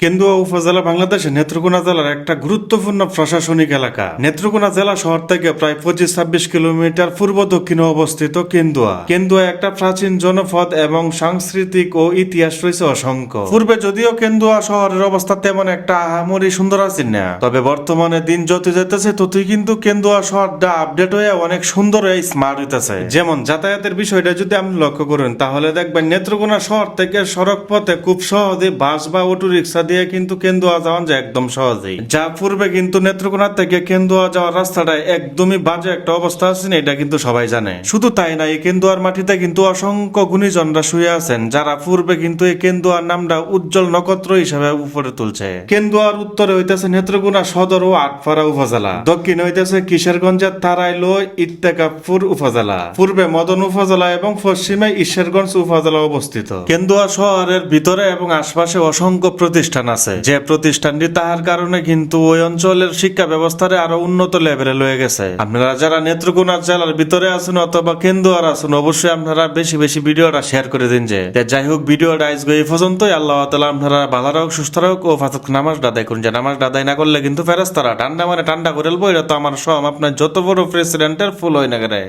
কেন্দুয়া উপজেলা বাংলাদেশের নেত্রকোনা জেলার একটা গুরুত্বপূর্ণ প্রশাসনিক এলাকা। নেত্রকোনা জেলা শহর থেকে প্রায় 25-26 কিলোমিটার পূর্ব দক্ষিণে অবস্থিত কেন্দুয়া। কেন্দুয়া একটা প্রাচীন জনপদ এবং সাংস্কৃতিক ও ইতিহাস রয়েছে অসংখ্য। পূর্বে যদিও কেন্দুয়া শহরের অবস্থা তেমন একটা আহামরি সুন্দর আছে না, তবে বর্তমানে দিন যত যেতেছে ততই কিন্তু কেন্দুয়া শহরটা আপডেট হয়ে অনেক সুন্দর হয়ে স্মার্ট হইতেছে। যেমন যাতায়াতের বিষয়টা যদি আপনি লক্ষ্য করেন তাহলে দেখবেন নেত্রকোনা শহর থেকে সড়ক পথে খুব সহজে বাস বা অটো রিক্সা দিয়ে কিন্তু কেন্দুয়া যাওয়া যায় একদম সহজেই। যা পূর্বে কিন্তু নেত্রকোনা থেকে কেন্দুয়া যাওয়ার রাস্তাটা একদমই বাজে একটা অবস্থা আছে, এটা কিন্তু সবাই জানে। শুধু তাই না, এই কেন্দুয়ার মাটিতে কিন্তু অসংখ্য গুণীজনরা শুয়ে আছেন, যারা পূর্বে কিন্তু এই কেন্দুয়ার নামটা উজ্জ্বল নক্ষত্র হিসেবে উপরে তুলছে। কেন্দুয়ার উত্তরে হইতেছে নেত্রকোনা সদর ও আটপাড়া উপজেলা, দক্ষিণে হইতেছে কিশোরগঞ্জের তারাইলো ইত্তেকাপুর উপজেলা, পূর্বে মদন উপজেলা এবং পশ্চিমে ঈশ্বরগঞ্জ উপজেলা অবস্থিত। কেন্দুয়া শহরের ভিতরে এবং আশপাশে অসংখ্য প্রতিষ্ঠান আছে, যে প্রতিষ্ঠানটি তাহার কারণে কিন্তু ওই অঞ্চলের শিক্ষা ব্যবস্থারে আরো উন্নত লেভেলে লয়ে গেছে। আপনারা যারা নেত্রকোনা জেলার ভিতরে আছেন অথবা কেন্দুয়ার আছেন, অবশ্যই আপনারা বেশি বেশি ভিডিওটা শেয়ার করে দিন। যে যাই হোক, ভিডিওটা আজকে এই পর্যন্তই। আল্লাহ তাআলা আপনারা ভালো রাখ, সুস্থ রাখ ও ফাতক নামাজ আদায় করুন। যে নামাজ আদায় না করলে কিন্তু ফেরেশতারা ঠান্ডা করে এলবো। এটা তো আমার সব আপনার যত বড় প্রেসিডেন্টের ফুল হয় না করে।